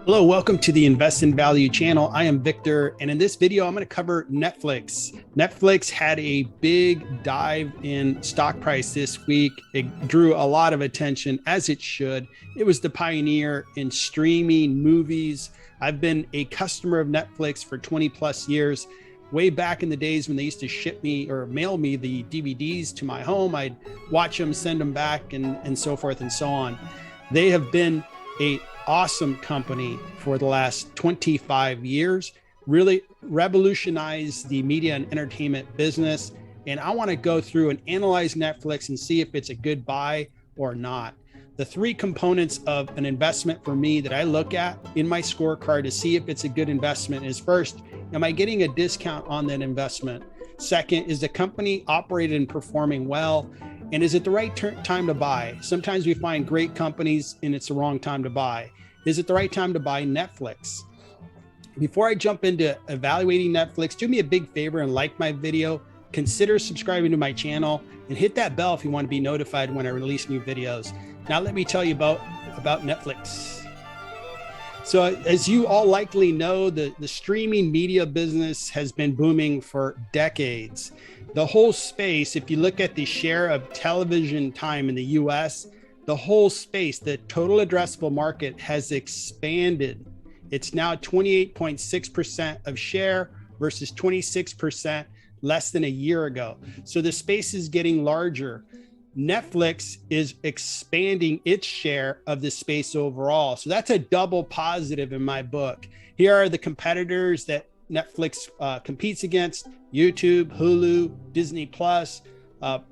Hello, welcome to the Invest in Value channel. I am Victor, and in this video, I'm going to cover Netflix. Netflix had a big dive in stock price this week. It drew a lot of attention, as it should. It was the pioneer in streaming movies. I've been a customer of Netflix for 20 plus years. Way back in the days when they used to ship me or mail me the DVDs to my home, I'd watch them, send them back, and so forth and so on. They have been a awesome company for the last 25 years, really revolutionized the media and entertainment business. And I want to go through and analyze Netflix and see if it's a good buy or not. The three components of an investment for me that I look at in my scorecard to see if it's a good investment is: first, am I getting a discount on that investment? Second, is the company operated and performing well? And is it the right time to buy? Sometimes we find great companies and it's the wrong time to buy. Is it the right time to buy Netflix? Before I jump into evaluating Netflix, do me a big favor and like my video. Consider subscribing to my channel and hit that bell if you want to be notified when I release new videos. Now let me tell you about Netflix. So as you all likely know, the streaming media business has been booming for decades. The whole space, if you look at the share of television time in the US, the whole space, the total addressable market has expanded. It's now 28.6% of share versus 26% less than a year ago. So the space is getting larger. Netflix is expanding its share of the space overall. So that's a double positive in my book. Here are the competitors that Netflix competes against: YouTube, Hulu, Disney Plus,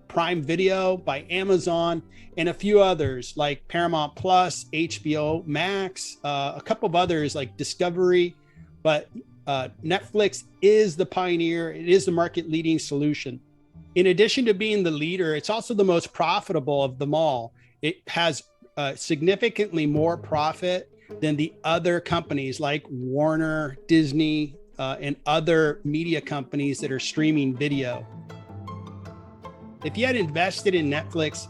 Prime Video by Amazon, and a few others like Paramount Plus, HBO Max, a couple of others like Discovery. But Netflix is the pioneer. It is the market leading solution. In addition to being the leader, it's also the most profitable of them all. It has significantly more profit than the other companies like Warner, Disney, and other media companies that are streaming video. If you had invested in Netflix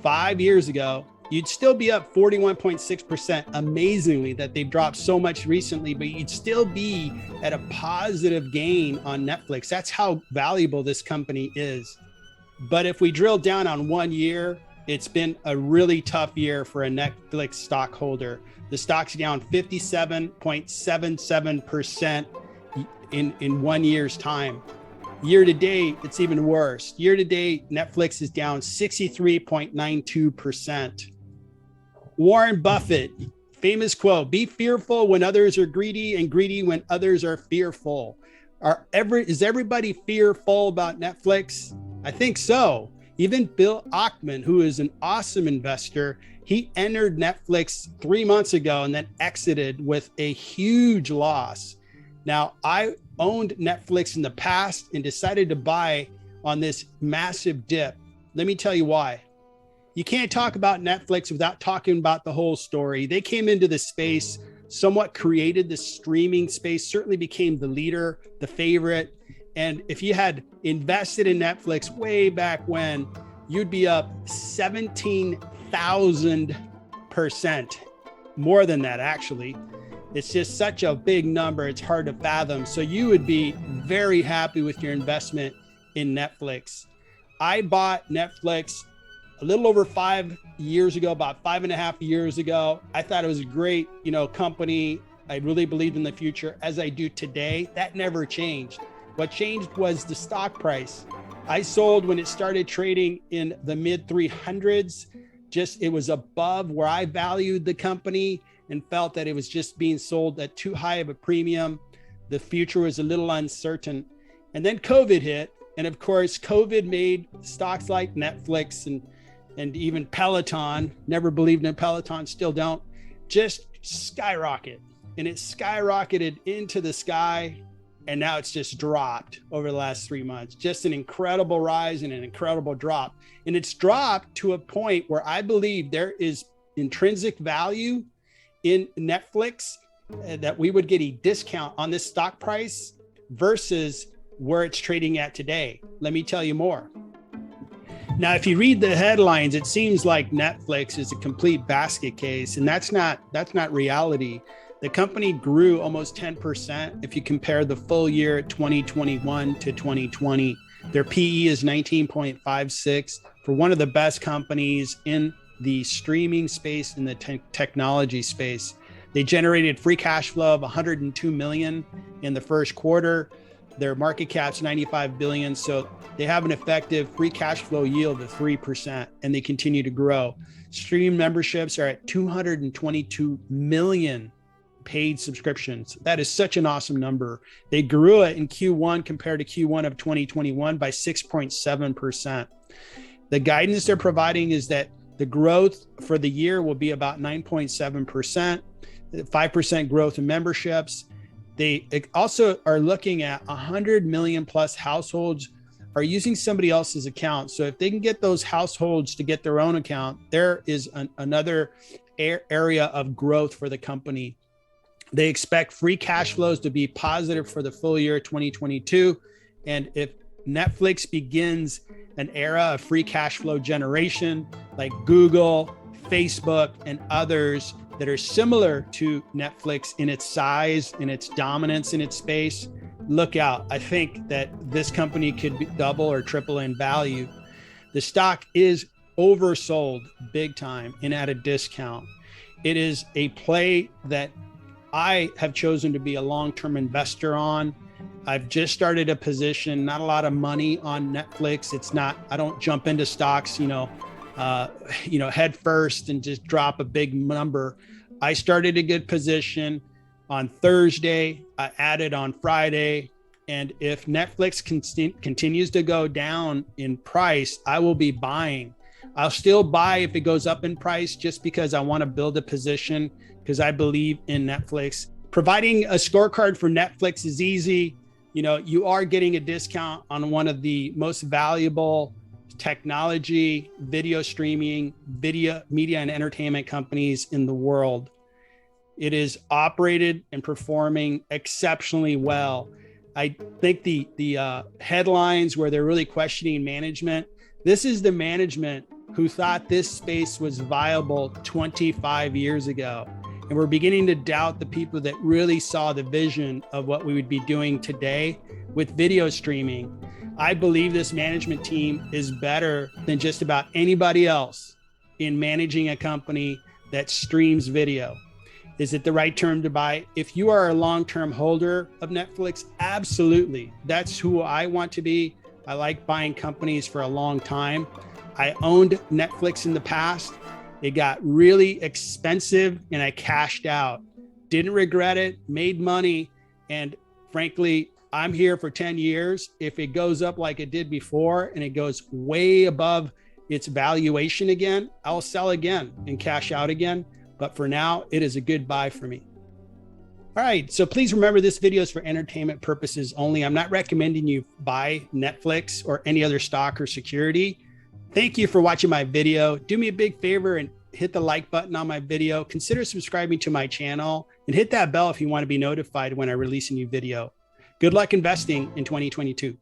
5 years ago, you'd still be up 41.6%. Amazingly that they've dropped so much recently, but you'd still be at a positive gain on Netflix. That's how valuable this company is. But if we drill down on 1 year, it's been a really tough year for a Netflix stockholder. The stock's down 57.77% in 1 year's time. Year to date, it's even worse. Year to date, Netflix is down 63.92%. Warren Buffett, famous quote: "Be fearful when others are greedy, and greedy when others are fearful." Is everybody fearful about Netflix? I think so. Even Bill Ackman, who is an awesome investor, he entered Netflix 3 months ago and then exited with a huge loss. Now, I owned Netflix in the past and decided to buy on this massive dip. Let me tell you why. You can't talk about Netflix without talking about the whole story. They came into the space, somewhat created the streaming space, certainly became the leader, the favorite. And if you had invested in Netflix way back when, you'd be up 17,000%, more than that, actually. It's just such a big number. It's hard to fathom. So you would be very happy with your investment in Netflix. I bought Netflix a little over 5 years ago, about 5.5 years ago. I thought it was a great, company. I really believed in the future, as I do today. That never changed. What changed was the stock price. I sold when it started trading in the mid 300s. It was above where I valued the company and felt that it was just being sold at too high of a premium. The future was a little uncertain. And then COVID hit. And of course, COVID made stocks like Netflix and even Peloton, never believed in Peloton, still don't, just skyrocket. And it skyrocketed into the sky. And now it's just dropped over the last 3 months. Just an incredible rise and an incredible drop. And it's dropped to a point where I believe there is intrinsic value in Netflix that we would get a discount on this stock price versus where it's trading at today. Let me tell you more. Now, if you read the headlines, it seems like Netflix is a complete basket case, and that's not reality. The company grew almost 10% if you compare the full year 2021 to 2020. Their PE is 19.56 for one of the best companies in the streaming space, in the technology space. They generated free cash flow of 102 million in the first quarter. Their market cap's 95 billion. So they have an effective free cash flow yield of 3%, and they continue to grow. Stream memberships are at 222 million paid subscriptions. That is such an awesome number. They grew it in Q1 compared to Q1 of 2021 by 6.7%. The guidance they're providing is that the growth for the year will be about 9.7%, 5% growth in memberships. They also are looking at 100 million plus households are using somebody else's account. So if they can get those households to get their own account, there is another area of growth for the company. They expect free cash flows to be positive for the full year 2022. And if Netflix begins an era of free cash flow generation like Google, Facebook, and others that are similar to Netflix in its size, in its dominance in its space, look out. I think that this company could double or triple in value. The stock is oversold big time and at a discount. It is a play that I have chosen to be a long-term investor on. I've just started a position, not a lot of money on Netflix. I don't jump into stocks, head first and just drop a big number. I started a good position on Thursday. I added on Friday. And if Netflix continues to go down in price, I will be buying. I'll still buy if it goes up in price just because I want to build a position because I believe in Netflix. Providing a scorecard for Netflix is easy. You are getting a discount on one of the most valuable technology, video streaming, video, media, and entertainment companies in the world. It is operated and performing exceptionally well. I think the headlines where they're really questioning management, this is the management who thought this space was viable 25 years ago. And we're beginning to doubt the people that really saw the vision of what we would be doing today with video streaming. I believe this management team is better than just about anybody else in managing a company that streams video. Is it the right term to buy? If you are a long-term holder of Netflix, absolutely. That's who I want to be. I like buying companies for a long time. I owned Netflix in the past. It got really expensive and I cashed out. Didn't regret it, made money. And frankly, I'm here for 10 years. If it goes up like it did before and it goes way above its valuation again, I'll sell again and cash out again. But for now, it is a good buy for me. All right, so please remember this video is for entertainment purposes only. I'm not recommending you buy Netflix or any other stock or security. Thank you for watching my video. Do me a big favor and hit the like button on my video. Consider subscribing to my channel and hit that bell if you want to be notified when I release a new video. Good luck investing in 2022.